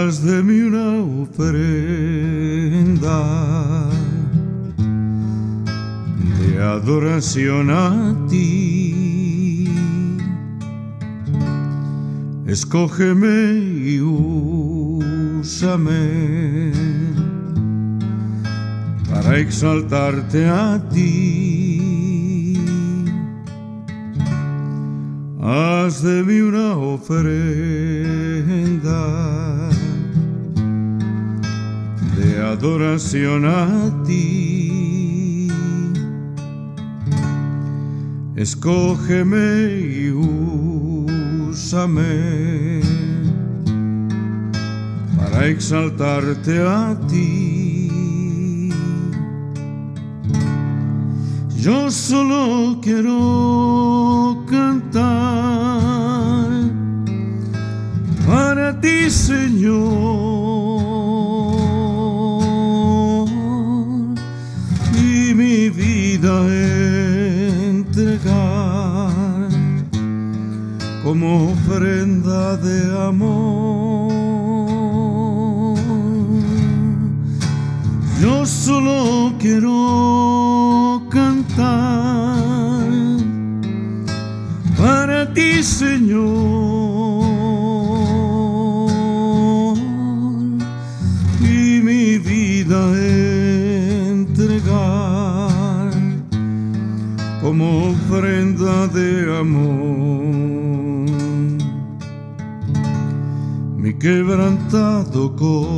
haz de mí una ofrenda de adoración a ti. Escógeme y úsame para exaltarte a ti. Haz de mí una ofrenda de adoración a ti. Escógeme y úsame para exaltarte a ti. Yo solo quiero cantar para ti, Señor, y mi vida entregar como ofrenda de amor. Yo solo quiero cantar para ti, Señor, y mi vida entregar como ofrenda de amor. Mi quebrantado corazón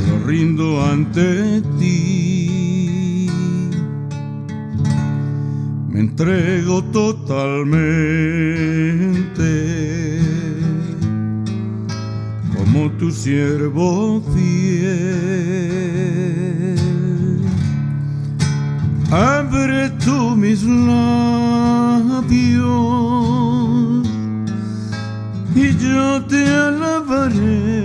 lo rindo ante ti. Me entrego totalmente como tu siervo fiel. Abre tú mis labios y yo te alabaré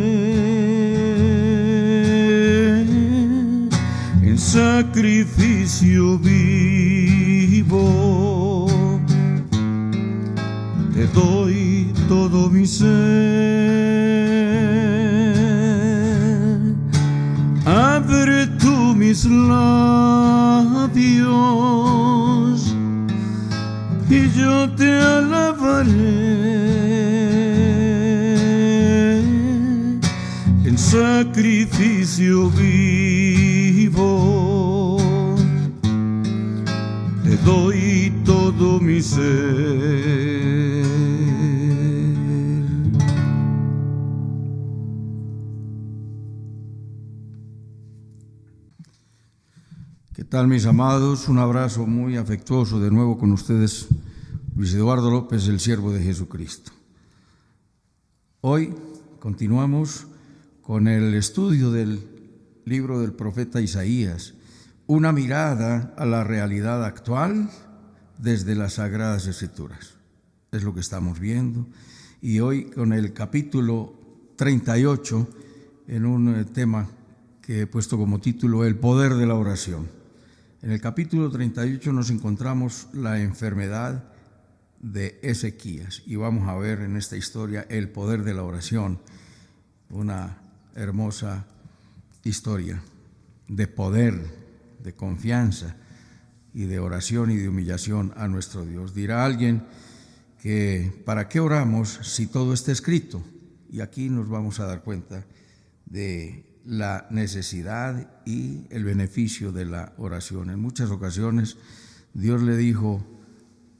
en sacrificio vivo. Te doy todo mi ser. Abre tú mis labios y yo te alabaré en sacrificio vivo. Te doy todo mi ser. ¿Qué tal, mis amados? Un abrazo muy afectuoso de nuevo con ustedes, Luis Eduardo López, el siervo de Jesucristo. Hoy continuamos con el estudio del libro del profeta Isaías, una mirada a la realidad actual desde las Sagradas Escrituras. Es lo que estamos viendo. Y hoy con el capítulo 38, en un tema que he puesto como título, el poder de la oración. En el capítulo 38 nos encontramos la enfermedad de Ezequías y vamos a ver en esta historia el poder de la oración, una hermosa historia de poder, de confianza y de oración y de humillación a nuestro Dios. Dirá alguien que ¿para qué oramos si todo está escrito? Y aquí nos vamos a dar cuenta de la necesidad y el beneficio de la oración. En muchas ocasiones Dios le dijo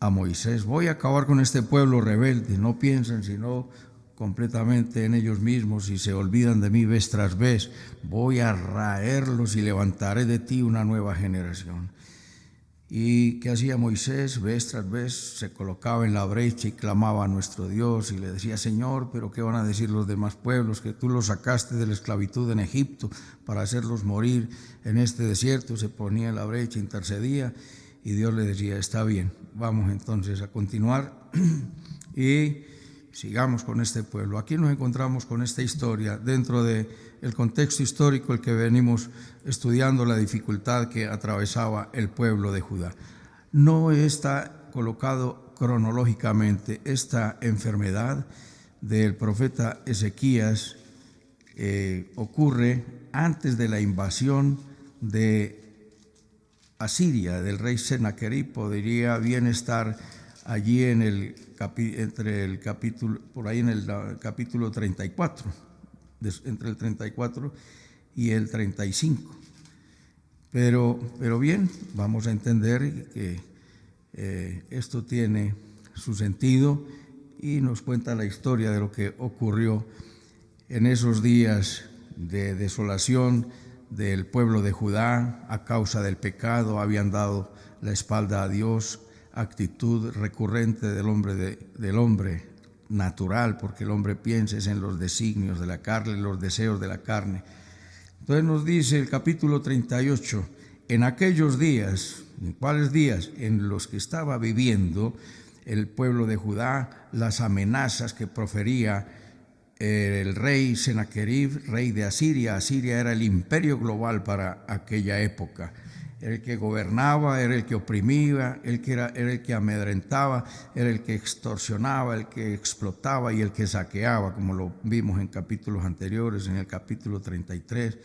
a Moisés: voy a acabar con este pueblo rebelde, no piensan sino completamente en ellos mismos y se olvidan de mí vez tras vez. Voy a raerlos y levantaré de ti una nueva generación. ¿Y qué hacía Moisés? Vez tras vez se colocaba en la brecha y clamaba a nuestro Dios y le decía: Señor, pero ¿qué van a decir los demás pueblos? Que tú los sacaste de la esclavitud en Egipto para hacerlos morir en este desierto. Se ponía en la brecha, intercedía y Dios le decía: está bien, vamos entonces a continuar y sigamos con este pueblo. Aquí nos encontramos con esta historia dentro del contexto histórico el que venimos estudiando, la dificultad que atravesaba el pueblo de Judá. No está colocado cronológicamente. Esta enfermedad del profeta Ezequías ocurre antes de la invasión de Asiria, del rey Sennacherib. Podría bien estar allí en entre el capítulo, por ahí en el capítulo 34, entre el 34 y el 35. Pero bien, vamos a entender que esto tiene su sentido y nos cuenta la historia de lo que ocurrió en esos días de desolación del pueblo de Judá a causa del pecado. Habían dado la espalda a Dios, actitud recurrente del hombre natural, porque el hombre piensa es en los designios de la carne, los deseos de la carne. Entonces nos dice el capítulo 38, en aquellos días, ¿en cuáles días? En los que estaba viviendo el pueblo de Judá, las amenazas que profería el rey Sennacherib, rey de Asiria. Asiria era el imperio global para aquella época. Era el que gobernaba, era el que oprimía, era el que amedrentaba, era el que extorsionaba, el que explotaba y el que saqueaba, como lo vimos en capítulos anteriores, en el capítulo 33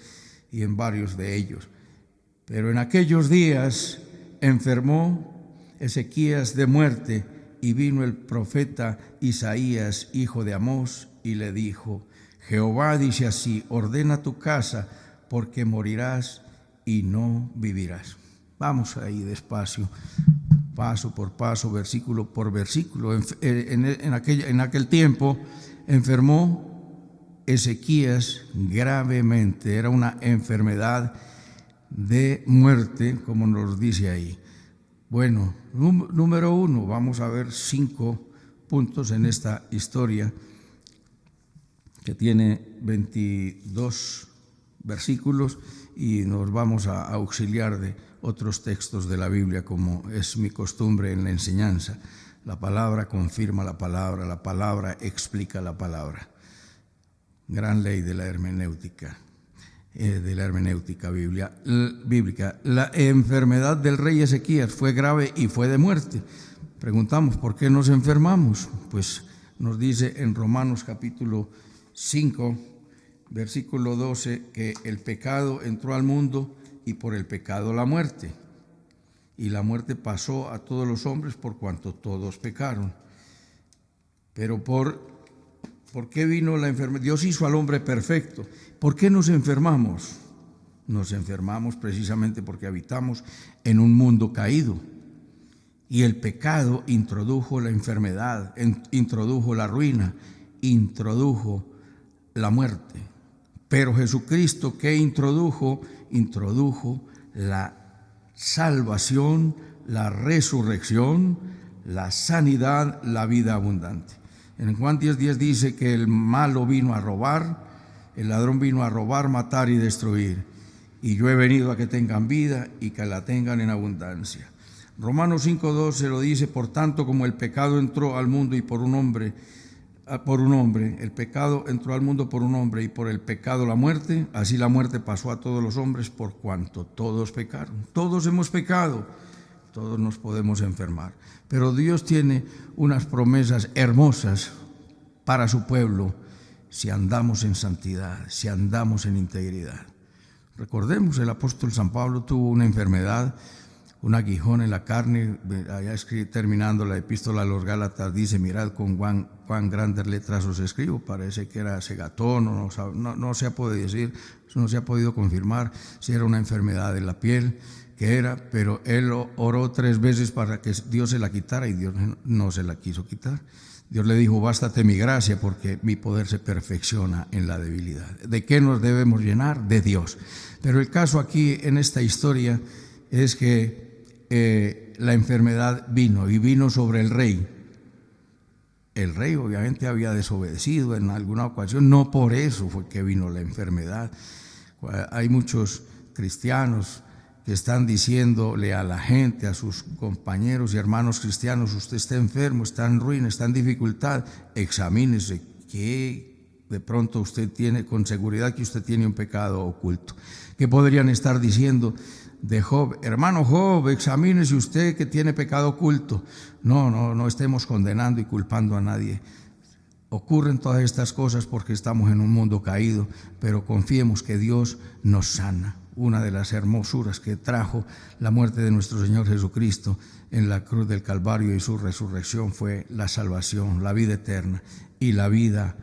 y en varios de ellos. Pero en aquellos días enfermó Ezequías de muerte y vino el profeta Isaías, hijo de Amós, y le dijo: Jehová dice así, ordena tu casa, porque morirás y no vivirás. Vamos ahí despacio, paso por paso, versículo por versículo. En aquel tiempo enfermó Ezequías gravemente. Era una enfermedad de muerte, como nos dice ahí. Bueno, número 1, vamos a ver 5 puntos en esta historia que tiene 22 versículos y nos vamos a auxiliar de otros textos de la Biblia, como es mi costumbre en la enseñanza. La palabra confirma la palabra explica la palabra. Gran ley de la hermenéutica. Bíblica. La enfermedad del rey Ezequías fue grave y fue de muerte. Preguntamos, ¿por qué nos enfermamos? Pues nos dice en Romanos capítulo 5, versículo 12, que el pecado entró al mundo y por el pecado la muerte. Y la muerte pasó a todos los hombres por cuanto todos pecaron. Pero ¿por qué vino la enfermedad? Dios hizo al hombre perfecto. ¿Por qué nos enfermamos? Nos enfermamos precisamente porque habitamos en un mundo caído. Y el pecado introdujo la enfermedad, introdujo la ruina, introdujo la muerte. Pero Jesucristo, ¿qué introdujo? Introdujo la salvación, la resurrección, la sanidad, la vida abundante. En Juan 10:10 dice que el malo vino a robar, el ladrón vino a robar, matar y destruir. Y yo he venido a que tengan vida y que la tengan en abundancia. Romanos 5:12 lo dice: por tanto, como el pecado entró al mundo y por un hombre, el pecado entró al mundo por un hombre y por el pecado la muerte, así la muerte pasó a todos los hombres por cuanto todos pecaron. Todos hemos pecado, todos nos podemos enfermar. Pero Dios tiene unas promesas hermosas para su pueblo si andamos en santidad, si andamos en integridad. Recordemos, el apóstol San Pablo tuvo una enfermedad, un aguijón en la carne. Allá terminando la epístola a los Gálatas dice: mirad con cuán grandes letras os escribo. Parece que era segatón, no se ha podido decir, no se ha podido confirmar si era una enfermedad de la piel, que era, pero él oró 3 veces para que Dios se la quitara y Dios no se la quiso quitar. Dios le dijo: bástate mi gracia, porque mi poder se perfecciona en la debilidad. ¿De qué nos debemos llenar? De Dios. Pero el caso aquí en esta historia es que la enfermedad vino sobre el rey. El rey obviamente había desobedecido en alguna ocasión, no por eso fue que vino la enfermedad. Hay muchos cristianos que están diciéndole a la gente, a sus compañeros y hermanos cristianos: usted está enfermo, está en ruina, está en dificultad, examínese. ¿Qué de pronto usted tiene con seguridad que usted tiene un pecado oculto. ¿Qué podrían estar diciendo de Job? Hermano Job, examínese usted que tiene pecado oculto. No estemos condenando y culpando a nadie. Ocurren todas estas cosas porque estamos en un mundo caído, pero confiemos que Dios nos sana. Una de las hermosuras que trajo la muerte de nuestro Señor Jesucristo en la cruz del Calvario y su resurrección fue la salvación, la vida eterna y la vida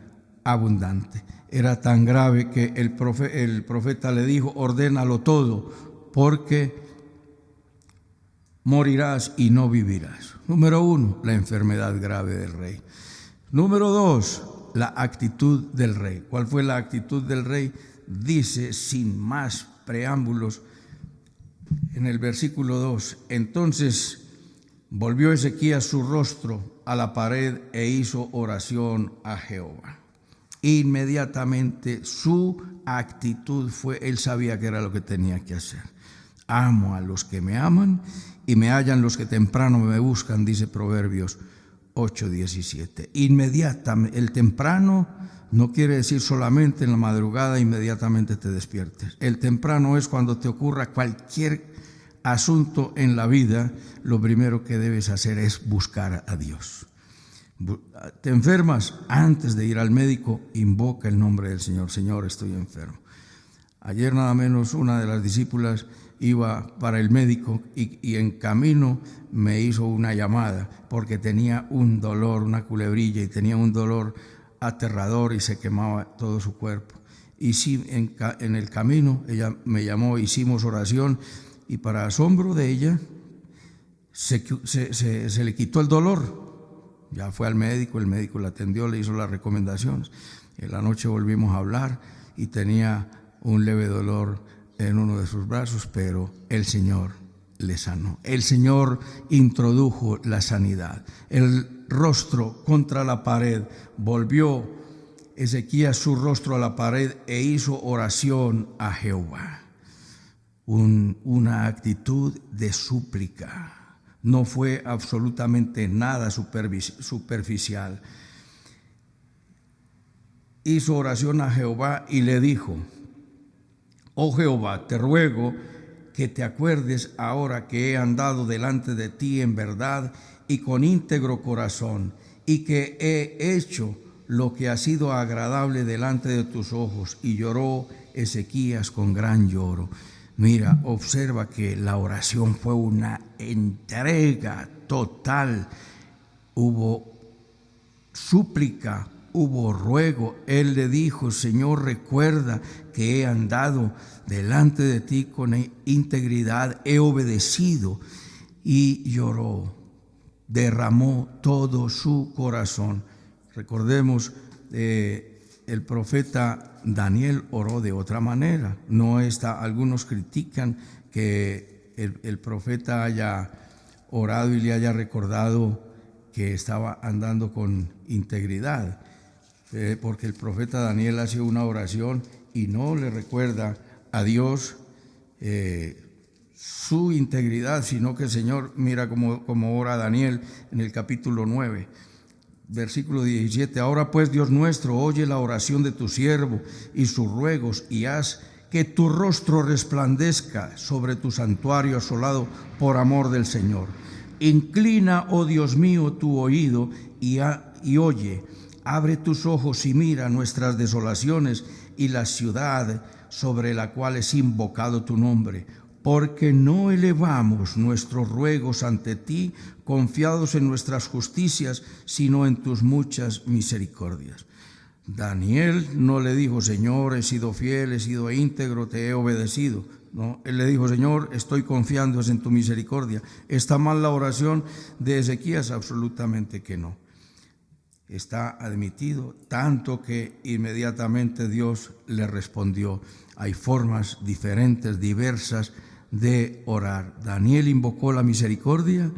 abundante. Era tan grave que el profeta le dijo: ordénalo todo, porque morirás y no vivirás. Número 1, la enfermedad grave del rey. Número 2, la actitud del rey. ¿Cuál fue la actitud del rey? Dice, sin más preámbulos, en el versículo 2, entonces volvió Ezequías su rostro a la pared e hizo oración a Jehová. Inmediatamente su actitud fue, él sabía que era lo que tenía que hacer. Amo a los que me aman y me hallan los que temprano me buscan, dice Proverbios 8:17. Inmediatamente, el temprano no quiere decir solamente en la madrugada, inmediatamente te despiertes. El temprano es cuando te ocurra cualquier asunto en la vida, lo primero que debes hacer es buscar a Dios. Te enfermas, antes de ir al médico, invoca el nombre del Señor. Señor, estoy enfermo. Ayer nada menos una de las discípulas iba para el médico y en camino me hizo una llamada porque tenía un dolor, una culebrilla, y tenía un dolor aterrador y se quemaba todo su cuerpo. Y sí, en el camino ella me llamó, hicimos oración y para asombro de ella se le quitó el dolor. Ya fue al médico, el médico la atendió, le hizo las recomendaciones. En la noche volvimos a hablar y tenía un leve dolor en uno de sus brazos, pero el Señor le sanó. El Señor introdujo la sanidad. El rostro contra la pared, volvió Ezequías su rostro a la pared e hizo oración a Jehová. Una actitud de súplica. No fue absolutamente nada superficial. Hizo oración a Jehová y le dijo: oh Jehová, te ruego que te acuerdes ahora que he andado delante de ti en verdad y con íntegro corazón, y que he hecho lo que ha sido agradable delante de tus ojos. Y lloró Ezequías con gran lloro. Mira, observa que la oración fue una entrega total. Hubo súplica, hubo ruego. Él le dijo: Señor, recuerda que he andado delante de ti con integridad, he obedecido. Y lloró, derramó todo su corazón. Recordemos, el profeta Daniel oró de otra manera. No está, algunos critican que el profeta haya orado y le haya recordado que estaba andando con integridad, porque el profeta Daniel hace una oración y no le recuerda a Dios su integridad, sino que el Señor, mira cómo ora Daniel en el capítulo 9. Versículo 17, ahora pues, Dios nuestro, oye la oración de tu siervo y sus ruegos, y haz que tu rostro resplandezca sobre tu santuario asolado por amor del Señor. Inclina, oh Dios mío, tu oído y oye, abre tus ojos y mira nuestras desolaciones y la ciudad sobre la cual es invocado tu nombre. Porque no elevamos nuestros ruegos ante ti, confiados en nuestras justicias, sino en tus muchas misericordias. Daniel no le dijo: Señor, he sido fiel, he sido íntegro, te he obedecido. No, él le dijo: Señor, estoy confiando en tu misericordia. ¿Está mal la oración de Ezequías? Absolutamente que no. Está admitido, tanto que inmediatamente Dios le respondió. Hay formas diferentes, diversas de orar. Daniel invocó la misericordia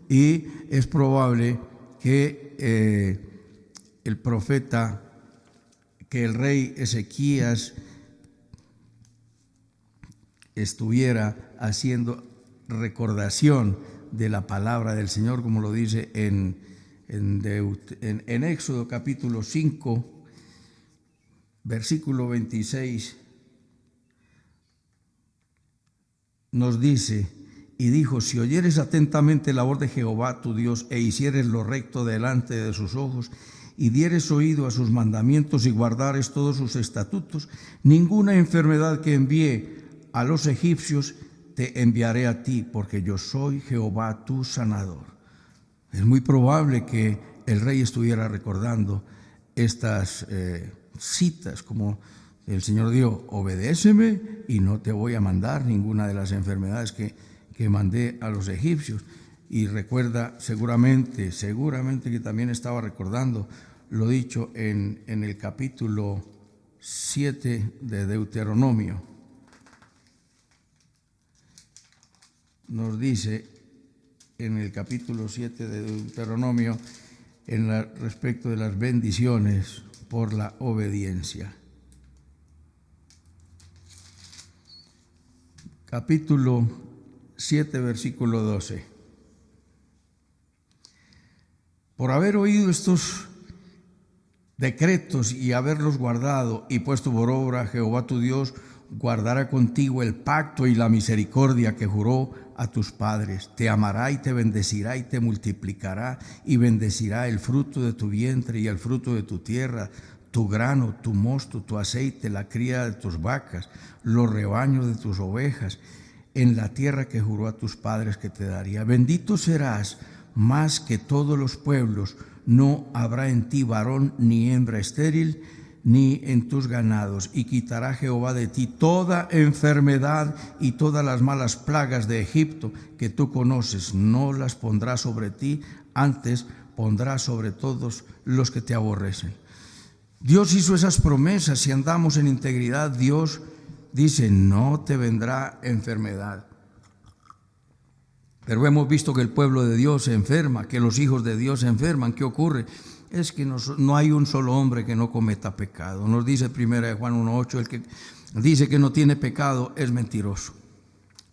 y es probable que el profeta, que el rey Ezequías estuviera haciendo recordación de la palabra del Señor, como lo dice en Éxodo capítulo 5, versículo 26, nos dice: y dijo, si oyeres atentamente la voz de Jehová tu Dios, e hicieres lo recto delante de sus ojos, y dieres oído a sus mandamientos y guardares todos sus estatutos, ninguna enfermedad que envíe a los egipcios te enviaré a ti, porque yo soy Jehová tu sanador. Es muy probable que el rey estuviera recordando estas citas, como el Señor dijo: obedéceme y no te voy a mandar ninguna de las enfermedades que mandé a los egipcios. Y recuerda seguramente que también estaba recordando lo dicho en el capítulo 7 de Deuteronomio. Nos dice en el capítulo 7 de Deuteronomio respecto de las bendiciones por la obediencia. Capítulo 7, versículo 12. Por haber oído estos decretos y haberlos guardado y puesto por obra, Jehová tu Dios guardará contigo el pacto y la misericordia que juró a tus padres. Te amará y te bendecirá y te multiplicará, y bendecirá el fruto de tu vientre y el fruto de tu tierra, tu grano, tu mosto, tu aceite, la cría de tus vacas, los rebaños de tus ovejas, en la tierra que juró a tus padres que te daría. Bendito serás más que todos los pueblos, no habrá en ti varón ni hembra estéril, ni en tus ganados, y quitará Jehová de ti toda enfermedad y todas las malas plagas de Egipto que tú conoces, no las pondrá sobre ti, antes pondrá sobre todos los que te aborrecen. Dios hizo esas promesas. Si andamos en integridad, Dios dice: no te vendrá enfermedad. Pero hemos visto que el pueblo de Dios se enferma, que los hijos de Dios se enferman. ¿Qué ocurre? Es que no hay un solo hombre que no cometa pecado. Nos dice 1 Juan 1:8, el que dice que no tiene pecado es mentiroso.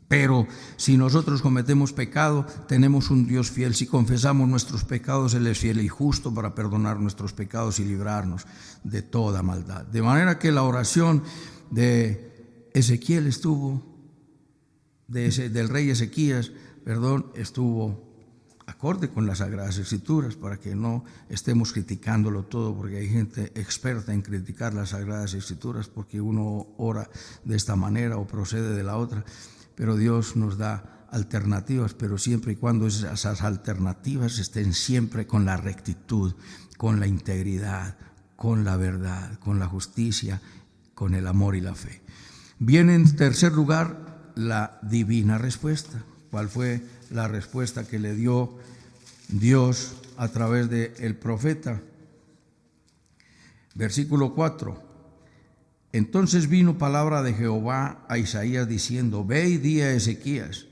Pero si nosotros cometemos pecado, tenemos un Dios fiel. Si confesamos nuestros pecados, Él es fiel y justo para perdonar nuestros pecados y librarnos de toda maldad. De manera que la oración de Ezequiel del rey Ezequías, estuvo acorde con las Sagradas Escrituras, para que no estemos criticándolo todo, porque hay gente experta en criticar las Sagradas Escrituras porque uno ora de esta manera o procede de la otra. Pero Dios nos da alternativas, pero siempre y cuando esas alternativas estén siempre con la rectitud, con la integridad, con la verdad, con la justicia, con el amor y la fe. Viene en tercer lugar la divina respuesta. ¿Cuál fue la respuesta que le dio Dios a través del profeta? Versículo 4. Entonces vino palabra de Jehová a Isaías diciendo: ve y di a Ezequías,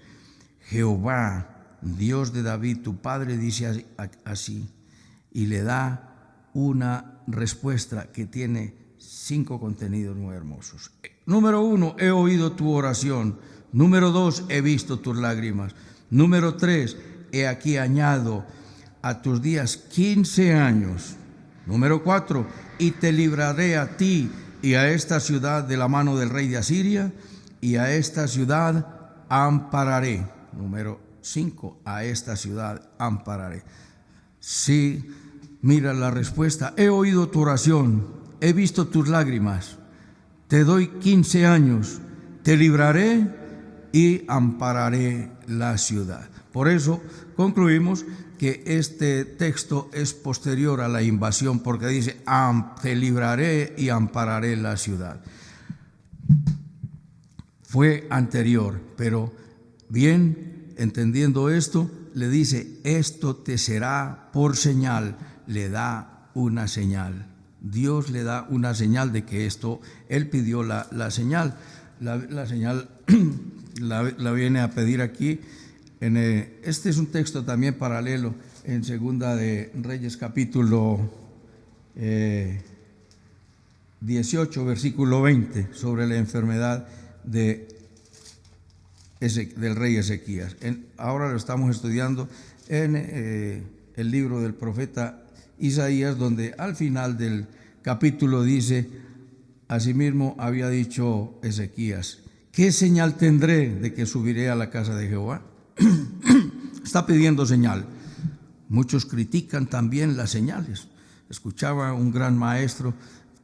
Jehová, Dios de David, tu padre, dice así, y le da una respuesta que tiene 5 contenidos muy hermosos. Número 1, he oído tu oración. Número 2, he visto tus lágrimas. Número 3, he aquí añado a tus días 15 años. Número 4, y te libraré a ti y a esta ciudad de la mano del rey de Asiria, y a esta ciudad ampararé. Número 5, a esta ciudad ampararé. Sí, mira la respuesta: he oído tu oración, he visto tus lágrimas, te doy 15 años, te libraré y ampararé la ciudad. Por eso concluimos que este texto es posterior a la invasión, porque dice: te libraré y ampararé la ciudad. Fue anterior, pero bien, entendiendo esto, le dice: esto te será por señal. Le da una señal. Dios le da una señal de que esto, Él pidió la señal. La señal la viene a pedir aquí. Este es un texto también paralelo en Segunda de Reyes, capítulo 18, versículo 20, sobre la enfermedad del rey Ezequías. Ahora lo estamos estudiando en el libro del profeta Isaías, donde al final del capítulo dice: Asimismo había dicho Ezequías: ¿qué señal tendré de que subiré a la casa de Jehová? Está pidiendo señal. Muchos critican también las señales. Escuchaba un gran maestro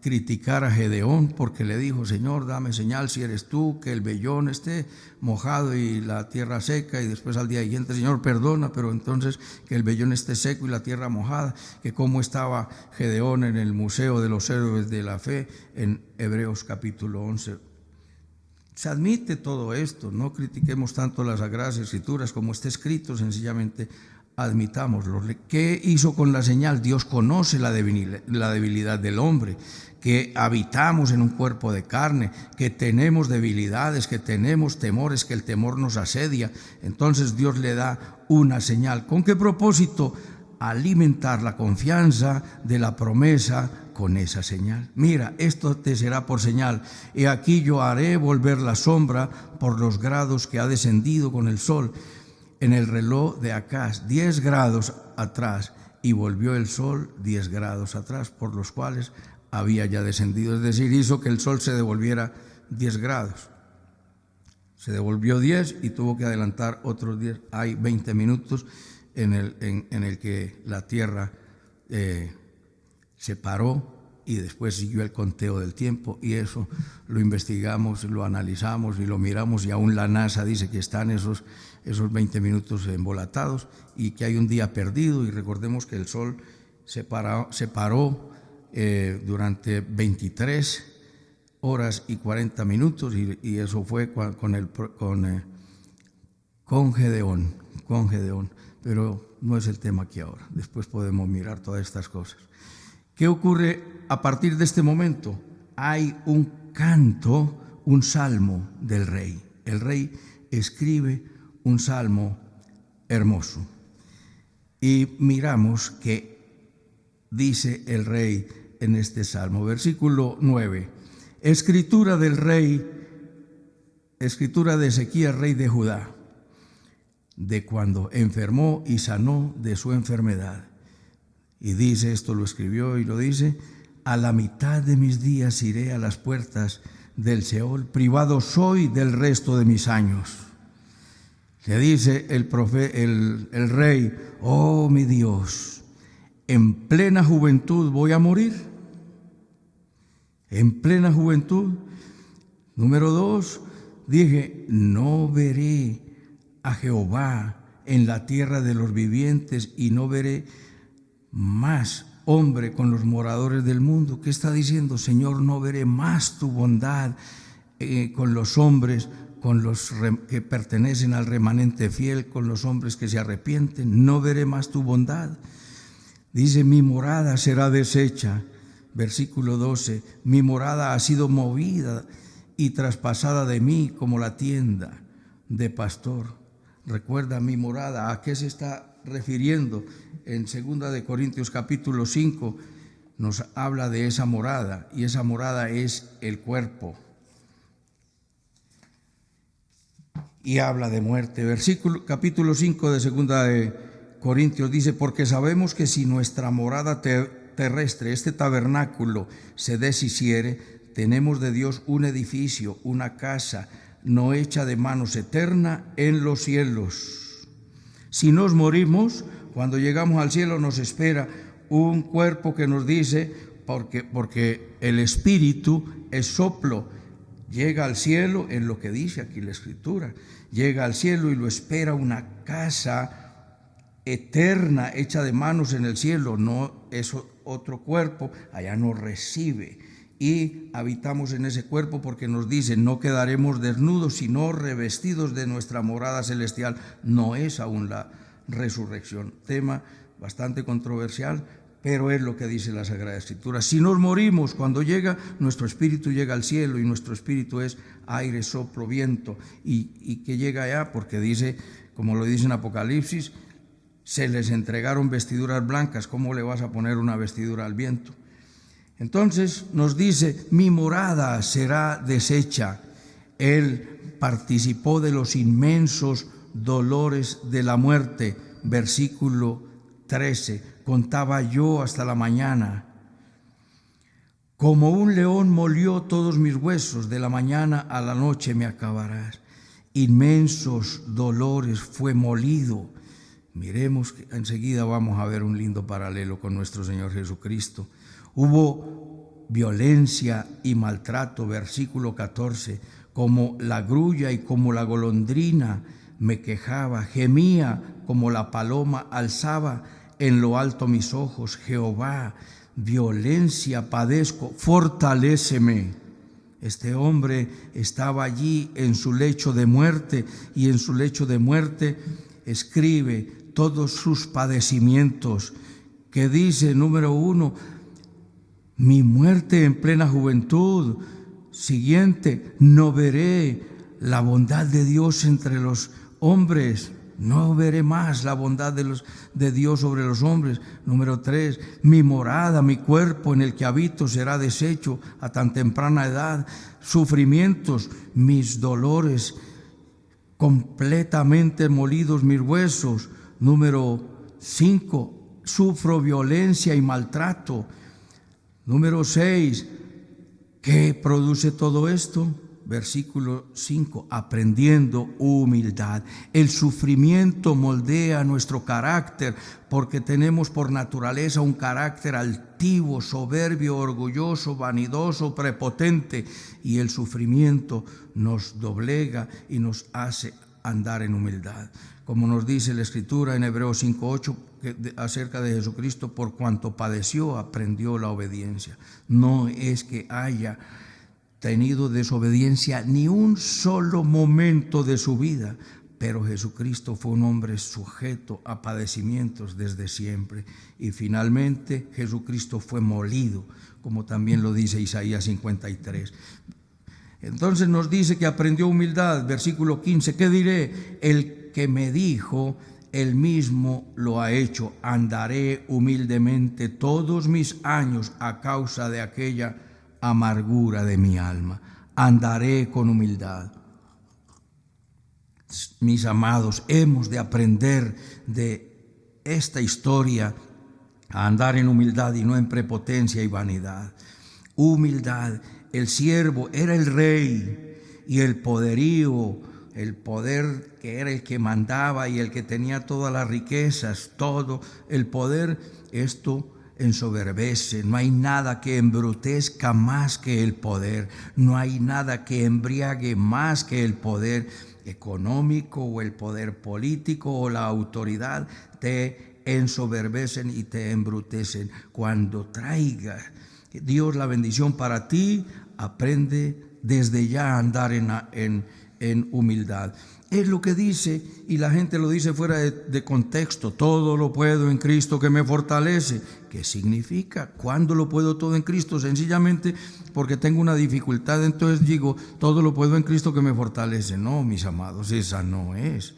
criticar a Gedeón porque le dijo: Señor, dame señal si eres tú, que el vellón esté mojado y la tierra seca, y después al día siguiente: Señor, perdona, pero entonces que el vellón esté seco y la tierra mojada. Que cómo estaba Gedeón en el Museo de los Héroes de la Fe en Hebreos capítulo 11. Se admite todo esto, no critiquemos tanto las Sagradas Escrituras como está escrito, sencillamente admitámoslo. ¿Qué hizo con la señal? Dios conoce la debilidad del hombre, que habitamos en un cuerpo de carne, que tenemos debilidades, que tenemos temores, que el temor nos asedia. Entonces Dios le da una señal. ¿Con qué propósito? Alimentar la confianza de la promesa con esa señal. Mira, esto te será por señal. He aquí yo haré volver la sombra por los grados que ha descendido con el sol en el reloj de Acaz, 10 grados atrás, y volvió el sol 10 grados atrás, por los cuales había ya descendido. Es decir, hizo que el sol se devolviera 10 grados. Se devolvió 10 y tuvo que adelantar otros 10. Hay 20 minutos en el que la tierra se paró y después siguió el conteo del tiempo, y eso lo investigamos, lo analizamos y lo miramos, y aún la NASA dice que están esos 20 minutos embolatados y que hay un día perdido. Y recordemos que el sol se paró durante 23 horas y 40 minutos, y eso fue con Gedeón, pero no es el tema aquí ahora. Después podemos mirar todas estas cosas. ¿Qué ocurre a partir de este momento? Hay un canto, un salmo del rey. El rey escribe un salmo hermoso. Y miramos que dice el rey en este salmo, versículo 9, escritura del rey, escritura de Ezequías, rey de Judá, de cuando enfermó y sanó de su enfermedad. Y dice, esto lo escribió y lo dice: a la mitad de mis días iré a las puertas del Seol, privado soy del resto de mis años. Le dice el rey: oh mi Dios, en plena juventud voy a morir. En plena juventud. Número 2, dije: no veré a Jehová en la tierra de los vivientes, y no veré más hombre con los moradores del mundo. ¿Qué está diciendo? Señor, no veré más tu bondad con los hombres, con los que pertenecen al remanente fiel, con los hombres que se arrepienten. No veré más tu bondad. Dice: mi morada será deshecha. Versículo 12, mi morada ha sido movida y traspasada de mí como la tienda de pastor. Recuerda, mi morada, ¿a qué se está refiriendo? En 2 de Corintios capítulo 5 nos habla de esa morada, y esa morada es el cuerpo. Y habla de muerte. Capítulo 5 de 2 de Corintios dice: porque sabemos que si nuestra morada terrestre, este tabernáculo, se deshiciere, tenemos de Dios un edificio, una casa no hecha de manos, eterna en los cielos. Si nos morimos, cuando llegamos al cielo nos espera un cuerpo que nos dice, porque el espíritu es soplo, llega al cielo, en lo que dice aquí la Escritura, llega al cielo y lo espera una casa eterna hecha de manos en el cielo. No es otro cuerpo, allá nos recibe y habitamos en ese cuerpo, porque nos dice: no quedaremos desnudos, sino revestidos de nuestra morada celestial. No es aún la resurrección, tema bastante controversial, pero es lo que dice la Sagrada Escritura. Si nos morimos, cuando llega, nuestro espíritu llega al cielo, y nuestro espíritu es aire, soplo, viento, y que llega allá, porque dice, como lo dice en Apocalipsis, se les entregaron vestiduras blancas. ¿Cómo le vas a poner una vestidura al viento? Entonces nos dice: mi morada será deshecha. Él participó de los inmensos dolores de la muerte. Versículo 13, contaba yo hasta la mañana Como un león molió todos mis huesos, de la mañana a la noche me acabarás. Inmensos dolores fue molido. Miremos que enseguida vamos a ver un lindo paralelo con nuestro Señor Jesucristo. Hubo violencia y maltrato, versículo 14, como la grulla y como la golondrina me quejaba, gemía como la paloma, alzaba en lo alto mis ojos. Jehová, violencia padezco, fortaléceme. Este hombre estaba allí en su lecho de muerte, y en su lecho de muerte escribe todos sus padecimientos, que dice, número 1, mi muerte en plena juventud. Siguiente, no veré la bondad de Dios entre los hombres. No veré más la bondad de Dios sobre los hombres. Número 3, mi morada, mi cuerpo en el que habito será deshecho a tan temprana edad. Sufrimientos, mis dolores, completamente molidos mis huesos. Número 5, sufro violencia y maltrato. Número 6, ¿qué produce todo esto? Versículo 5, aprendiendo humildad. El sufrimiento moldea nuestro carácter, porque tenemos por naturaleza un carácter altivo, soberbio, orgulloso, vanidoso, prepotente, y el sufrimiento nos doblega y nos hace andar en humildad. Como nos dice la Escritura en Hebreos 5:8 acerca de Jesucristo, por cuanto padeció, aprendió la obediencia. No es que haya tenido desobediencia ni un solo momento de su vida, pero Jesucristo fue un hombre sujeto a padecimientos desde siempre. Y finalmente Jesucristo fue molido, como también lo dice Isaías 53. Entonces nos dice que aprendió humildad. Versículo 15, ¿qué diré? El que me dijo, él mismo lo ha hecho. Andaré humildemente todos mis años a causa de aquella amargura de mi alma. Andaré con humildad. Mis amados, hemos de aprender de esta historia a andar en humildad y no en prepotencia y vanidad. Humildad. El siervo era el rey, y el poderío, el poder que era el que mandaba y el que tenía todas las riquezas, todo el poder, esto ensoberbece. No hay nada que embrutezca más que el poder. No hay nada que embriague más que el poder económico o el poder político o la autoridad. Te ensoberbecen y te embrutecen. Cuando traiga Dios la bendición para ti, aprende desde ya a andar en humildad. Es lo que dice, y la gente lo dice fuera de contexto. Todo lo puedo en Cristo que me fortalece. ¿Qué significa? ¿Cuándo lo puedo todo en Cristo? Sencillamente porque tengo una dificultad, entonces digo, todo lo puedo en Cristo que me fortalece. No, mis amados, esa no es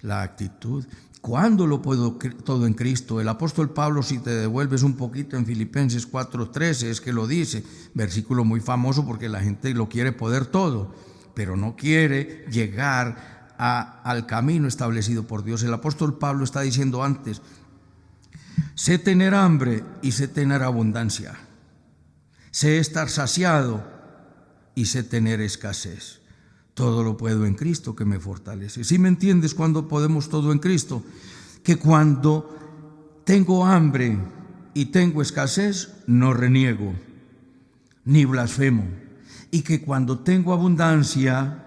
la actitud. ¿Cuándo lo puedo todo en Cristo? El apóstol Pablo, si te devuelves un poquito en Filipenses 4:13, es que lo dice, versículo muy famoso porque la gente lo quiere poder todo, pero no quiere llegar al camino establecido por Dios. El apóstol Pablo está diciendo antes, sé tener hambre y sé tener abundancia, sé estar saciado y sé tener escasez. Todo lo puedo en Cristo que me fortalece. ¿Sí me entiendes cuando podemos todo en Cristo? Que cuando tengo hambre y tengo escasez, no reniego, ni blasfemo. Y que cuando tengo abundancia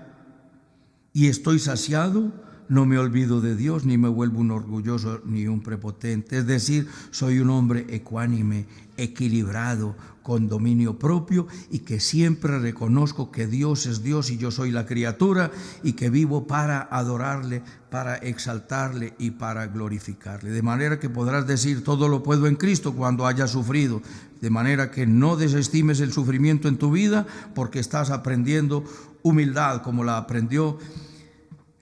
y estoy saciado, no me olvido de Dios, ni me vuelvo un orgulloso, ni un prepotente. Es decir, soy un hombre ecuánime, equilibrado, con dominio propio, y que siempre reconozco que Dios es Dios y yo soy la criatura, y que vivo para adorarle, para exaltarle y para glorificarle. De manera que podrás decir, todo lo puedo en Cristo cuando hayas sufrido. De manera que no desestimes el sufrimiento en tu vida, porque estás aprendiendo humildad, como la aprendió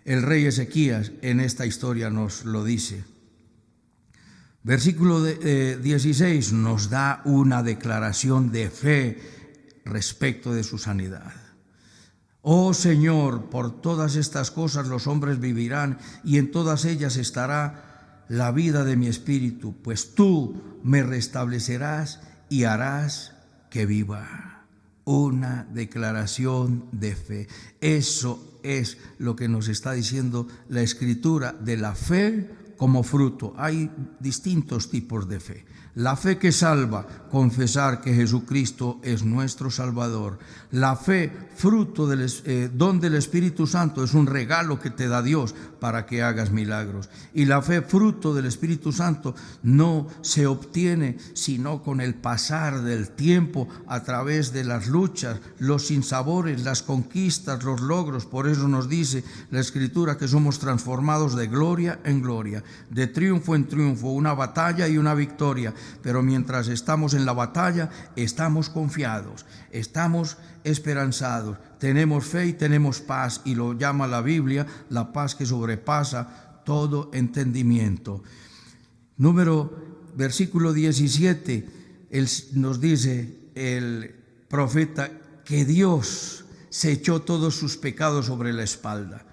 el rey Ezequías. En esta historia nos lo dice. Versículo 16 nos da una declaración de fe respecto de su sanidad. Oh Señor, por todas estas cosas los hombres vivirán, y en todas ellas estará la vida de mi espíritu, pues tú me restablecerás y harás que viva. Una declaración de fe. Eso es lo que nos está diciendo la Escritura de la fe como fruto. Hay distintos tipos de fe. La fe que salva, confesar que Jesucristo es nuestro Salvador. La fe, fruto del don del Espíritu Santo, es un regalo que te da Dios para que hagas milagros. Y la fe, fruto del Espíritu Santo, no se obtiene sino con el pasar del tiempo a través de las luchas, los sinsabores, las conquistas, los logros. Por eso nos dice la Escritura que somos transformados de gloria en gloria, de triunfo en triunfo, una batalla y una victoria. Pero mientras estamos en la batalla, estamos confiados, estamos esperanzados, tenemos fe y tenemos paz, y lo llama la Biblia la paz que sobrepasa todo entendimiento. Versículo 17, nos dice el profeta que Dios se echó todos sus pecados sobre la espalda.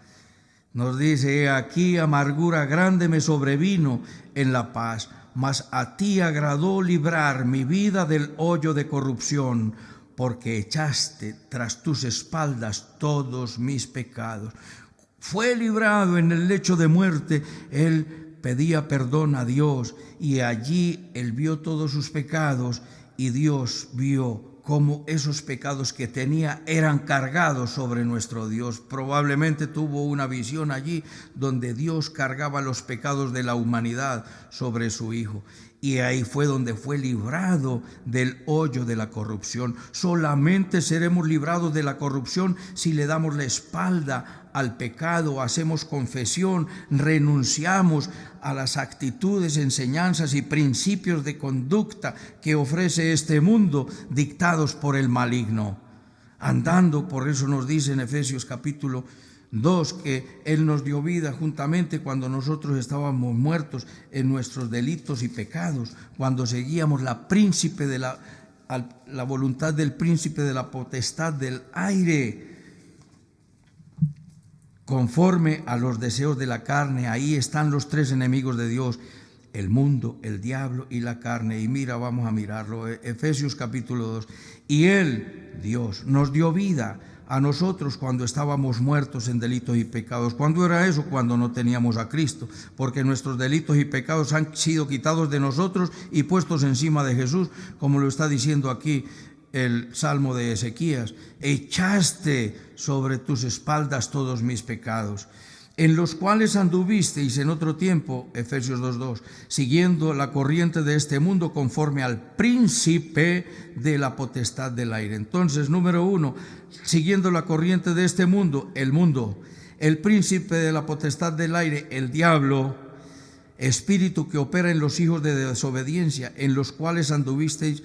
Nos dice: aquí amargura grande me sobrevino en la paz, mas a ti agradó librar mi vida del hoyo de corrupción, porque echaste tras tus espaldas todos mis pecados. Fue librado en el lecho de muerte. Él pedía perdón a Dios, y allí él vio todos sus pecados, y Dios vio cómo esos pecados que tenía eran cargados sobre nuestro Dios. Probablemente tuvo una visión allí donde Dios cargaba los pecados de la humanidad sobre su Hijo. Y ahí fue donde fue librado del hoyo de la corrupción. Solamente seremos librados de la corrupción si le damos la espalda al pecado, hacemos confesión, renunciamos a las actitudes, enseñanzas y principios de conducta que ofrece este mundo dictados por el maligno. Andando, por eso nos dice en Efesios capítulo 2, que Él nos dio vida juntamente cuando nosotros estábamos muertos en nuestros delitos y pecados, cuando seguíamos la voluntad del príncipe de la potestad del aire, conforme a los deseos de la carne. Ahí están los tres enemigos de Dios: el mundo, el diablo y la carne. Y mira, vamos a mirarlo, Efesios capítulo 2. Y Él, Dios, nos dio vida a nosotros cuando estábamos muertos en delitos y pecados. ¿Cuándo era eso? Cuando no teníamos a Cristo, porque nuestros delitos y pecados han sido quitados de nosotros y puestos encima de Jesús, como lo está diciendo aquí el Salmo de Ezequías: echaste sobre tus espaldas todos mis pecados, en los cuales anduvisteis en otro tiempo, Efesios 2:2, siguiendo la corriente de este mundo, conforme al príncipe de la potestad del aire. Entonces, número 1, siguiendo la corriente de este mundo, el mundo; el príncipe de la potestad del aire, el diablo; espíritu que opera en los hijos de desobediencia, en los cuales anduvisteis,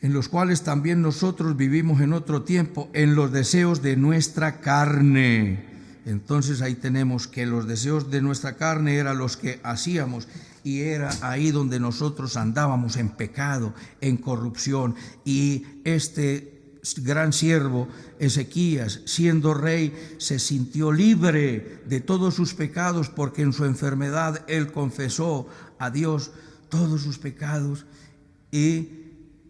en los cuales también nosotros vivimos en otro tiempo, en los deseos de nuestra carne. Entonces ahí tenemos que los deseos de nuestra carne eran los que hacíamos, y era ahí donde nosotros andábamos en pecado, en corrupción. Y este gran siervo Ezequías, siendo rey, se sintió libre de todos sus pecados, porque en su enfermedad él confesó a Dios todos sus pecados. Y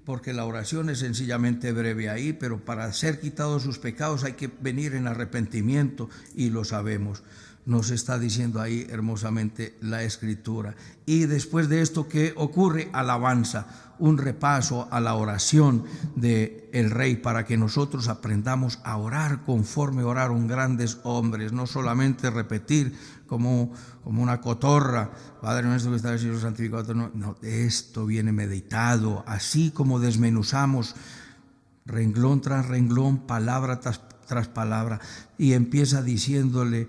porque la oración es sencillamente breve ahí, pero para ser quitados sus pecados hay que venir en arrepentimiento, y lo sabemos. Nos está diciendo ahí hermosamente la Escritura. Y después de esto, ¿qué ocurre? Alabanza, un repaso a la oración del rey, para que nosotros aprendamos a orar conforme oraron grandes hombres, no solamente repetir como una cotorra: Padre nuestro que estás en el cielo, santificado. No, esto viene meditado, así como desmenuzamos renglón tras renglón, palabra tras palabra. Y empieza diciéndole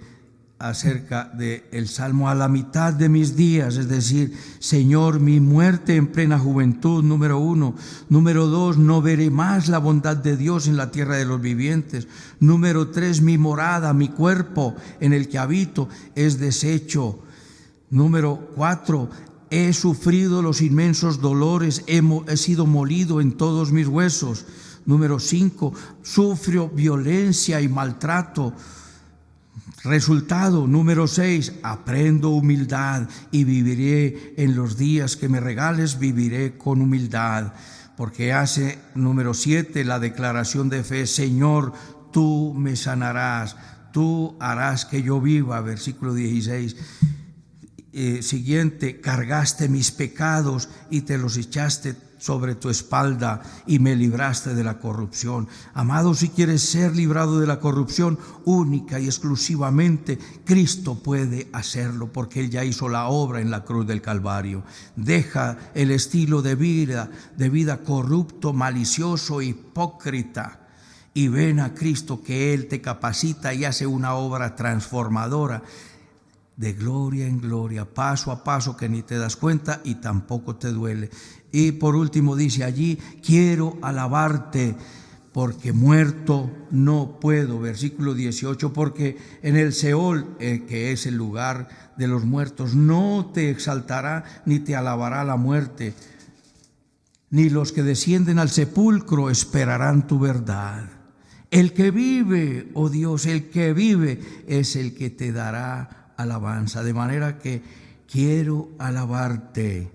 acerca del Salmo: a la mitad de mis días, es decir, Señor, mi muerte en plena juventud, número 1. Número 2, no veré más la bondad de Dios en la tierra de los vivientes. Número 3, mi morada, mi cuerpo en el que habito es deshecho. Número 4, he sufrido los inmensos dolores, he sido molido en todos mis huesos. Número 5, sufro violencia y maltrato. Resultado, número 6, aprendo humildad y viviré en los días que me regales, viviré con humildad. porque hace, número 7, la declaración de fe: Señor, tú me sanarás, tú harás que yo viva. Versículo 16. Siguiente: cargaste mis pecados y te los echaste sobre tu espalda y me libraste de la corrupción. Amado, si quieres ser librado de la corrupción, única y exclusivamente Cristo puede hacerlo, porque Él ya hizo la obra en la cruz del Calvario. Deja el estilo de vida corrupto, malicioso, hipócrita, y ven a Cristo, que Él te capacita y hace una obra transformadora de gloria en gloria, paso a paso, que ni te das cuenta y tampoco te duele. Y por último dice allí: quiero alabarte porque muerto no puedo. Versículo 18: porque en el Seol, que es el lugar de los muertos, no te exaltará ni te alabará la muerte, ni los que descienden al sepulcro esperarán tu verdad. El que vive, oh Dios, el que vive es el que te dará alabanza. De manera que quiero alabarte,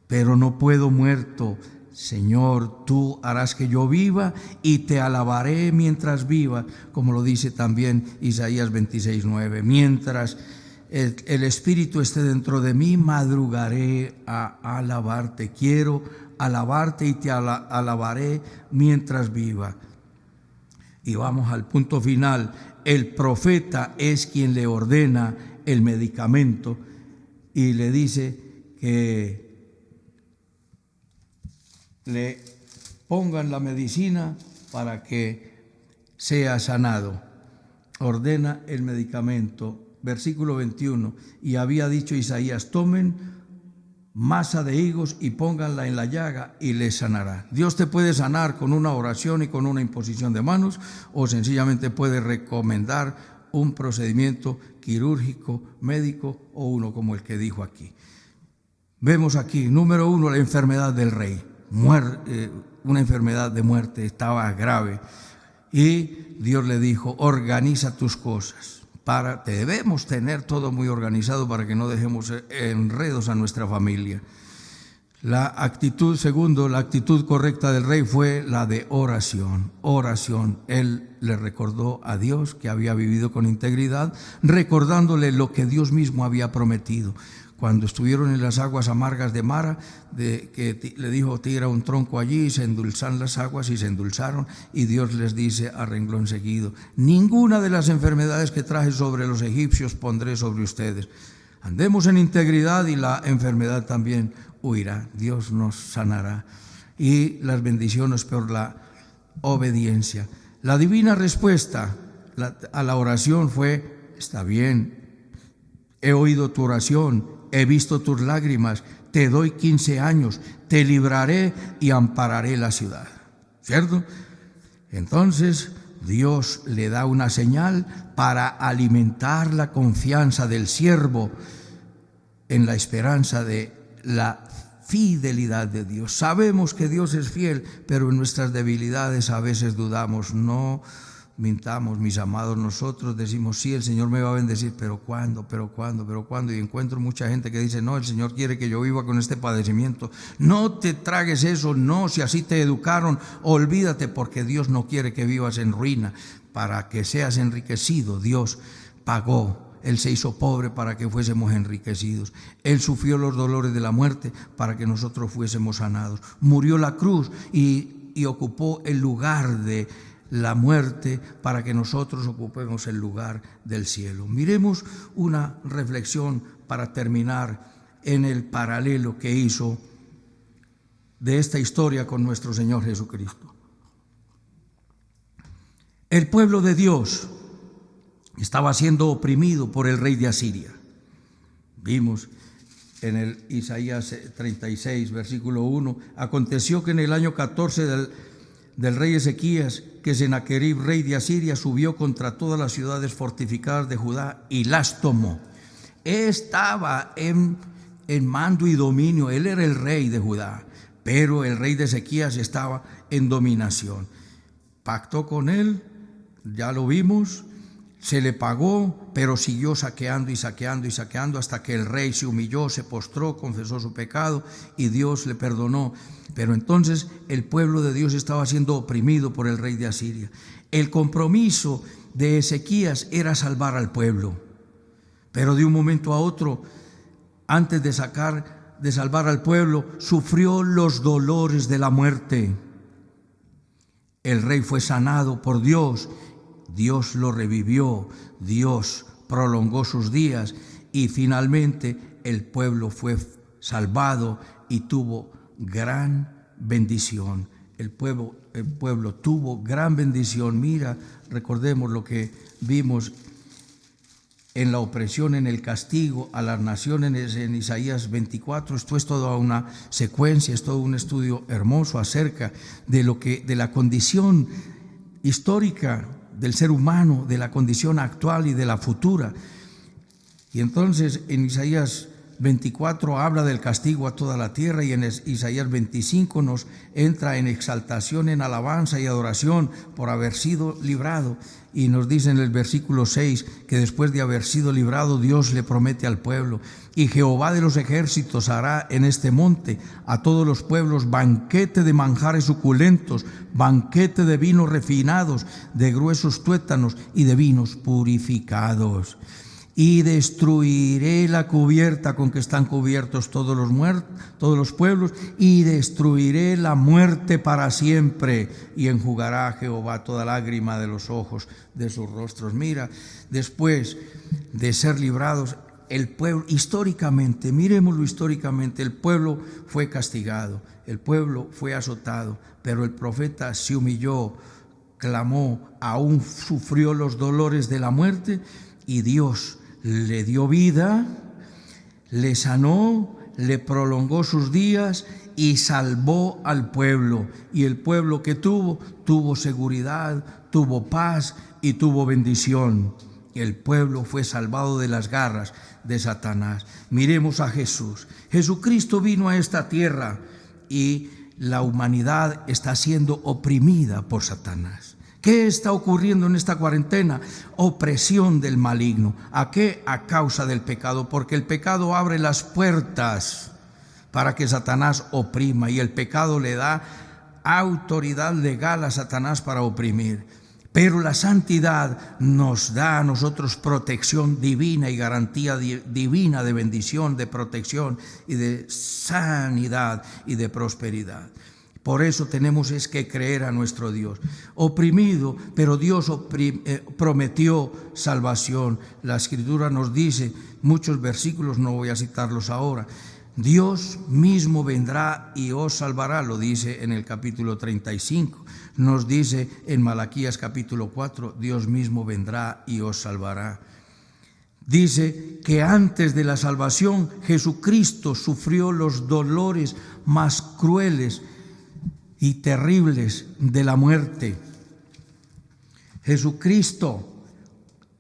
pero no puedo muerto. Señor, tú harás que yo viva y te alabaré mientras viva, como lo dice también Isaías 26:9. Mientras el Espíritu esté dentro de mí, madrugaré a alabarte. Quiero alabarte y te alabaré mientras viva. Y vamos al punto final. El profeta es quien le ordena el medicamento y le dice que le pongan la medicina para que sea sanado. Ordena el medicamento. Versículo 21: y había dicho Isaías: tomen masa de higos y pónganla en la llaga y le sanará. Dios te puede sanar con una oración y con una imposición de manos, o sencillamente puede recomendar un procedimiento quirúrgico, médico, o uno como el que dijo aquí. Vemos aquí, número 1, la enfermedad del rey. Una enfermedad de muerte, estaba grave, y Dios le dijo: organiza tus cosas. Debemos tener todo muy organizado para que no dejemos enredos a nuestra familia. Segundo, la actitud correcta del rey fue la de oración. Oración. Él le recordó a Dios que había vivido con integridad, recordándole lo que Dios mismo había prometido. Cuando estuvieron en las aguas amargas de Mara, que le dijo: tira un tronco allí y se endulzan las aguas, y se endulzaron, y Dios les dice a renglón seguido: ninguna de las enfermedades que traje sobre los egipcios pondré sobre ustedes. Andemos en integridad y la enfermedad también huirá. Dios nos sanará. Y las bendiciones por la obediencia. La divina respuesta a la oración fue: está bien, he oído tu oración, he visto tus lágrimas, te doy 15 años, te libraré y ampararé la ciudad. ¿Cierto? Entonces Dios le da una señal para alimentar la confianza del siervo en la esperanza de la fidelidad de Dios. Sabemos que Dios es fiel, pero en nuestras debilidades a veces dudamos. No mintamos, mis amados. Nosotros decimos: sí, el Señor me va a bendecir, pero ¿cuándo? Y encuentro mucha gente que dice: no, el Señor quiere que yo viva con este padecimiento. No te tragues eso. No, si así te educaron, olvídate, porque Dios no quiere que vivas en ruina. Para que seas enriquecido, Dios pagó. Él se hizo pobre para que fuésemos enriquecidos. Él sufrió los dolores de la muerte para que nosotros fuésemos sanados. Murió la cruz y ocupó el lugar de la muerte para que nosotros ocupemos el lugar del cielo. Miremos una reflexión para terminar en el paralelo que hizo de esta historia con nuestro Señor Jesucristo. El pueblo de Dios estaba siendo oprimido por el rey de Asiria. Vimos en el Isaías 36, versículo 1: aconteció que en el año 14 del rey Ezequías, que Sennacherib, rey de Asiria, subió contra todas las ciudades fortificadas de Judá y las tomó. Estaba en mando y dominio, él era el rey de Judá, pero el rey de Ezequías estaba en dominación. Pactó con él, ya lo vimos, se le pagó, pero siguió saqueando y saqueando y saqueando hasta que el rey se humilló, se postró, confesó su pecado y Dios le perdonó. Pero entonces el pueblo de Dios estaba siendo oprimido por el rey de Asiria. El compromiso de Ezequías era salvar al pueblo, pero de un momento a otro, antes de salvar al pueblo, sufrió los dolores de la muerte. El rey fue sanado por Dios. Dios lo revivió, Dios prolongó sus días y finalmente el pueblo fue salvado y tuvo gran bendición. El pueblo tuvo gran bendición. Mira, recordemos lo que vimos en la opresión, en el castigo a las naciones en Isaías 24. Esto es toda una secuencia, es todo un estudio hermoso acerca de la condición histórica del ser humano, de la condición actual y de la futura. Y entonces en Isaías 24 habla del castigo a toda la tierra, y en Isaías 25 nos entra en exaltación, en alabanza y adoración por haber sido librado. Y nos dice en el versículo 6 que después de haber sido librado, Dios le promete al pueblo: y Jehová de los ejércitos hará en este monte a todos los pueblos banquete de manjares suculentos, banquete de vinos refinados, de gruesos tuétanos y de vinos purificados. Y destruiré la cubierta con que están cubiertos todos los pueblos, y destruiré la muerte para siempre, y enjugará Jehová toda lágrima de los ojos de sus rostros. Mira, después de ser librados, el pueblo, históricamente, miremoslo históricamente, el pueblo fue castigado, el pueblo fue azotado, pero el profeta se humilló, clamó, aún sufrió los dolores de la muerte, y Dios le dio vida, le sanó, le prolongó sus días y salvó al pueblo. Y el pueblo que tuvo seguridad, tuvo paz y tuvo bendición. El pueblo fue salvado de las garras de Satanás. Miremos a Jesús. Jesucristo vino a esta tierra y la humanidad está siendo oprimida por Satanás. ¿Qué está ocurriendo en esta cuarentena? Opresión del maligno. ¿A qué? A causa del pecado, porque el pecado abre las puertas para que Satanás oprima, y el pecado le da autoridad legal a Satanás para oprimir. Pero la santidad nos da a nosotros protección divina y garantía divina de bendición, de protección y de sanidad y de prosperidad. Por eso tenemos que creer a nuestro Dios. Oprimido, pero Dios prometió salvación. La Escritura nos dice, muchos versículos, no voy a citarlos ahora, Dios mismo vendrá y os salvará, lo dice en el capítulo 35. Nos dice en Malaquías capítulo 4, Dios mismo vendrá y os salvará. Dice que antes de la salvación, Jesucristo sufrió los dolores más crueles y terribles de la muerte. Jesucristo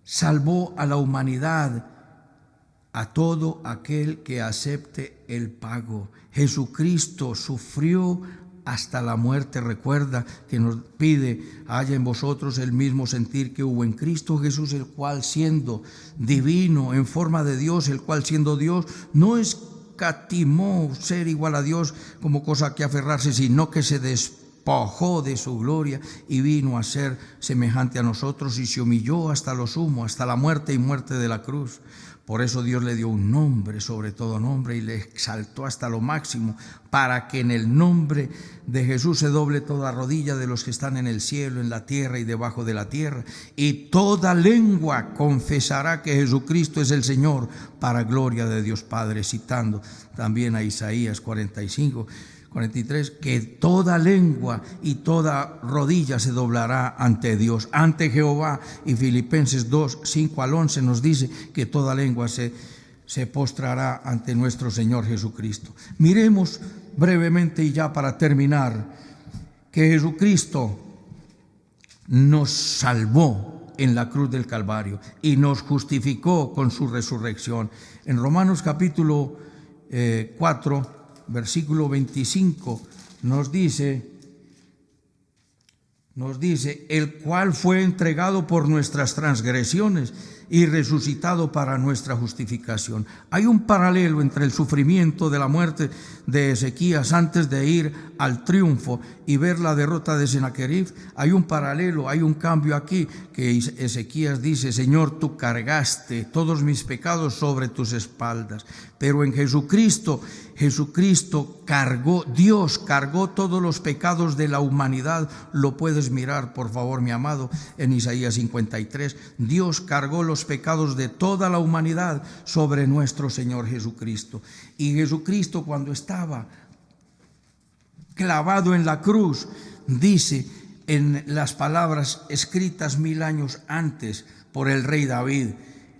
salvó a la humanidad, a todo aquel que acepte el pago. Jesucristo sufrió hasta la muerte. Recuerda que nos pide: haya en vosotros el mismo sentir que hubo en Cristo Jesús, el cual siendo divino en forma de Dios, el cual siendo Dios no escatimó ser igual a Dios como cosa que aferrarse, sino que se despojó de su gloria y vino a ser semejante a nosotros, y se humilló hasta lo sumo, hasta la muerte y muerte de la cruz. Por eso Dios le dio un nombre sobre todo nombre y le exaltó hasta lo máximo, para que en el nombre de Jesús se doble toda rodilla de los que están en el cielo, en la tierra y debajo de la tierra, y toda lengua confesará que Jesucristo es el Señor, para gloria de Dios Padre. Citando también a Isaías 45, 43, que toda lengua y toda rodilla se doblará ante Dios, ante Jehová. Y Filipenses 2, 5 al 11 nos dice que toda lengua se postrará ante nuestro Señor Jesucristo. Miremos brevemente, y ya para terminar, que Jesucristo nos salvó en la cruz del Calvario y nos justificó con su resurrección. En Romanos capítulo 4, versículo 25 nos dice: nos dice, el cual fue entregado por nuestras transgresiones y resucitado para nuestra justificación. Hay un paralelo entre el sufrimiento de la muerte de Ezequías antes de ir al triunfo y ver la derrota de Sennacherib. Hay un paralelo, hay un cambio aquí, que Ezequías dice, Señor, tú cargaste todos mis pecados sobre tus espaldas, pero en Jesucristo cargó, Dios cargó todos los pecados de la humanidad. Lo puedes mirar, por favor, mi amado, en Isaías 53. Dios cargó los pecados de toda la humanidad sobre nuestro Señor Jesucristo. Y Jesucristo, cuando estaba clavado en la cruz, dice en las palabras escritas 1000 años antes por el rey David,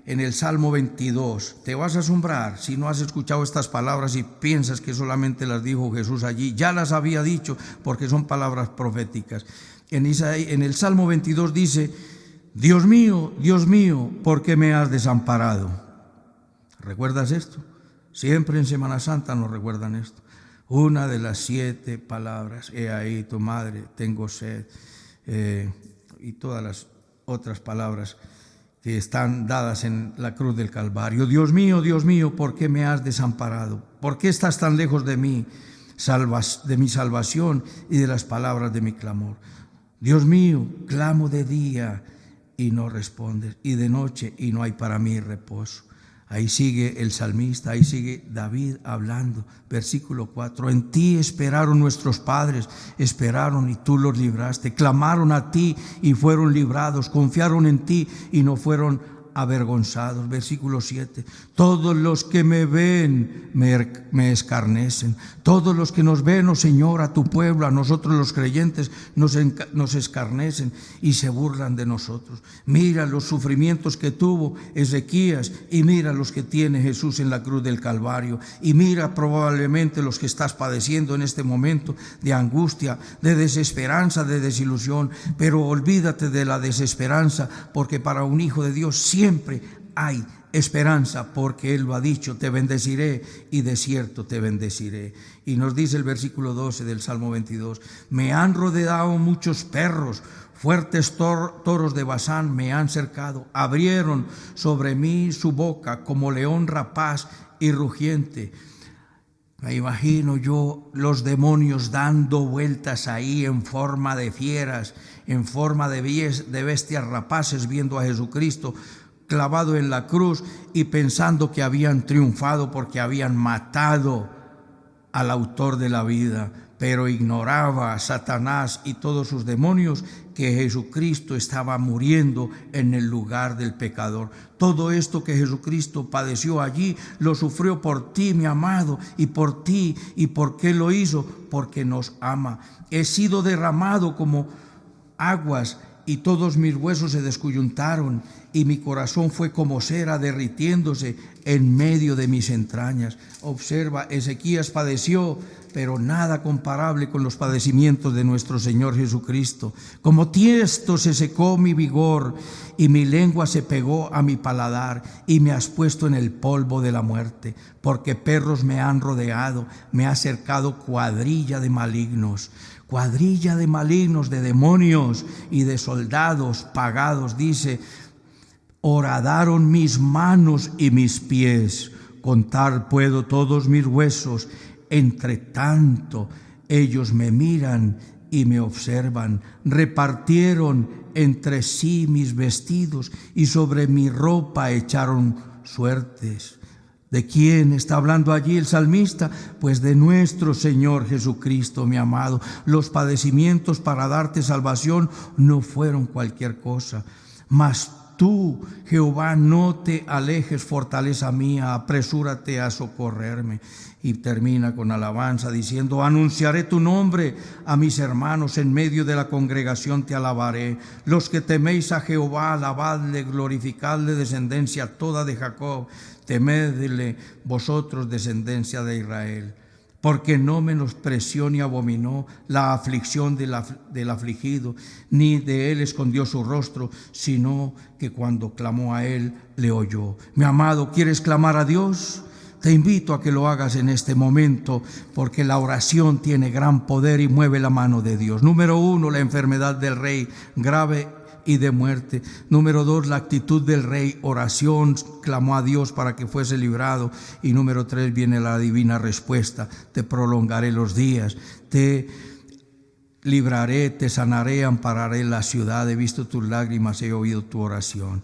en el Salmo 22, te vas a asombrar si no has escuchado estas palabras y piensas que solamente las dijo Jesús allí. Ya las había dicho porque son palabras proféticas. En el Salmo 22 dice, Dios mío, ¿por qué me has desamparado? ¿Recuerdas esto? Siempre en Semana Santa nos recuerdan esto. Una de las 7 palabras, he ahí tu madre, tengo sed, y todas las otras palabras que están dadas en la cruz del Calvario. Dios mío, ¿por qué me has desamparado? ¿Por qué estás tan lejos de mí, de mi salvación y de las palabras de mi clamor? Dios mío, clamo de día y no respondes, y de noche y no hay para mí reposo. Ahí sigue el salmista, ahí sigue David hablando. Versículo 4, en ti esperaron nuestros padres, esperaron y tú los libraste. Clamaron a ti y fueron librados, confiaron en ti y no fueron avergonzados. Versículo 7, todos los que me ven me escarnecen. Todos los que nos ven, oh Señor, a tu pueblo, a nosotros los creyentes, nos escarnecen y se burlan de nosotros. Mira los sufrimientos que tuvo Ezequías y mira los que tiene Jesús en la cruz del Calvario, y mira probablemente los que estás padeciendo en este momento de angustia, de desesperanza, de desilusión. Pero olvídate de la desesperanza, porque para un hijo de Dios siempre hay esperanza, porque Él lo ha dicho, te bendeciré y de cierto te bendeciré. Y nos dice el versículo 12 del Salmo 22, me han rodeado muchos perros, fuertes toros de Basán me han cercado, abrieron sobre mí su boca como león rapaz y rugiente. Me imagino yo los demonios dando vueltas ahí en forma de fieras, en forma de bestias rapaces, viendo a Jesucristo clavado en la cruz y pensando que habían triunfado porque habían matado al autor de la vida. Pero ignoraba Satanás y todos sus demonios que Jesucristo estaba muriendo en el lugar del pecador. Todo esto que Jesucristo padeció allí, lo sufrió por ti, mi amado, y por ti. ¿Y por qué lo hizo? Porque nos ama. He sido derramado como aguas y todos mis huesos se descoyuntaron y mi corazón fue como cera derritiéndose en medio de mis entrañas. Observa, Ezequías padeció, pero nada comparable con los padecimientos de nuestro Señor Jesucristo. Como tiesto se secó mi vigor y mi lengua se pegó a mi paladar y me has puesto en el polvo de la muerte, porque perros me han rodeado, me ha cercado cuadrilla de malignos, de demonios y de soldados pagados, dice, horadaron mis manos y mis pies, contar puedo todos mis huesos, entre tanto ellos me miran y me observan, repartieron entre sí mis vestidos y sobre mi ropa echaron suertes. ¿De quién está hablando allí el salmista? Pues de nuestro Señor Jesucristo, mi amado. Los padecimientos para darte salvación no fueron cualquier cosa, mas tú, Jehová, no te alejes, fortaleza mía, apresúrate a socorrerme. Y termina con alabanza diciendo, anunciaré tu nombre a mis hermanos, en medio de la congregación te alabaré. Los que teméis a Jehová, alabadle, glorificadle, descendencia toda de Jacob, temedle vosotros, descendencia de Israel. Porque no menospreció ni abominó la aflicción del afligido, ni de él escondió su rostro, sino que cuando clamó a él, le oyó. Mi amado, ¿quieres clamar a Dios? te invito a que lo hagas en este momento, porque la oración tiene gran poder y mueve la mano de Dios. Número 1, la enfermedad del rey, grave y de muerte. Número 2, la actitud del rey, oración, clamó a Dios para que fuese librado. Y número 3, viene la divina respuesta: te prolongaré los días, te libraré, te sanaré, ampararé la ciudad, he visto tus lágrimas, he oído tu oración.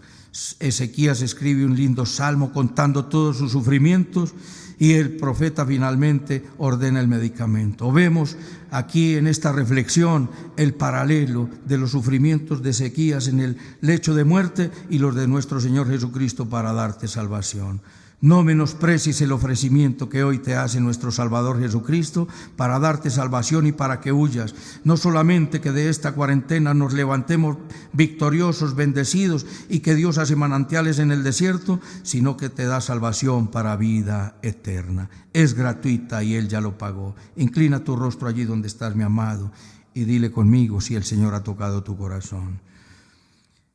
Ezequías escribe un lindo salmo contando todos sus sufrimientos, y el profeta finalmente ordena el medicamento. Vemos aquí en esta reflexión el paralelo de los sufrimientos de Ezequías en el lecho de muerte y los de nuestro Señor Jesucristo para darte salvación. No menosprecies el ofrecimiento que hoy te hace nuestro Salvador Jesucristo para darte salvación y para que huyas. No solamente que de esta cuarentena nos levantemos victoriosos, bendecidos, y que Dios hace manantiales en el desierto, sino que te da salvación para vida eterna. Es gratuita y Él ya lo pagó. Inclina tu rostro allí donde estás, mi amado, y dile conmigo si el Señor ha tocado tu corazón.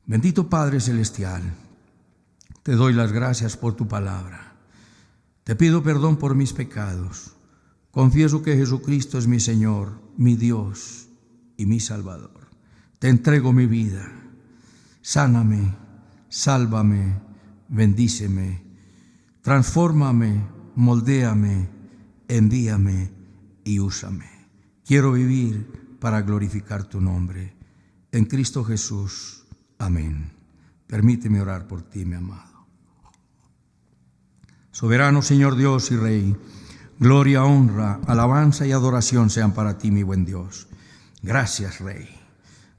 Bendito Padre Celestial, te doy las gracias por tu palabra. Te pido perdón por mis pecados. Confieso que Jesucristo es mi Señor, mi Dios y mi Salvador. Te entrego mi vida. Sáname, sálvame, bendíceme, transfórmame, moldéame, envíame y úsame. Quiero vivir para glorificar tu nombre. En Cristo Jesús. Amén. Permíteme orar por ti, mi amado. Soberano Señor Dios y Rey, gloria, honra, alabanza y adoración sean para ti, mi buen Dios. Gracias, Rey.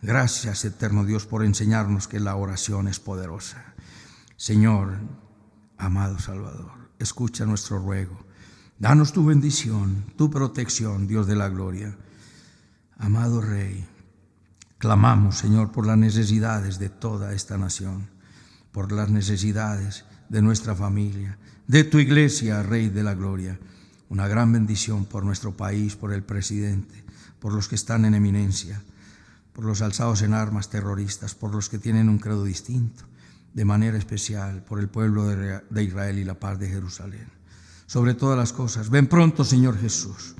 Gracias, eterno Dios, por enseñarnos que la oración es poderosa. Señor, amado Salvador, escucha nuestro ruego. Danos tu bendición, tu protección, Dios de la gloria. Amado Rey, clamamos, Señor, por las necesidades de toda esta nación, por las necesidades de nuestra familia, de tu iglesia, Rey de la gloria. Una gran bendición por nuestro país, por el presidente, por los que están en eminencia, por los alzados en armas terroristas, por los que tienen un credo distinto, de manera especial por el pueblo de Israel y la paz de Jerusalén. Sobre todas las cosas, ven pronto, Señor Jesús.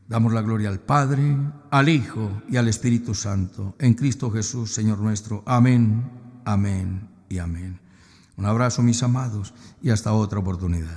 Damos la gloria al Padre, al Hijo y al Espíritu Santo, en Cristo Jesús, Señor nuestro. Amén, amén y amén. Un abrazo, mis amados, y hasta otra oportunidad.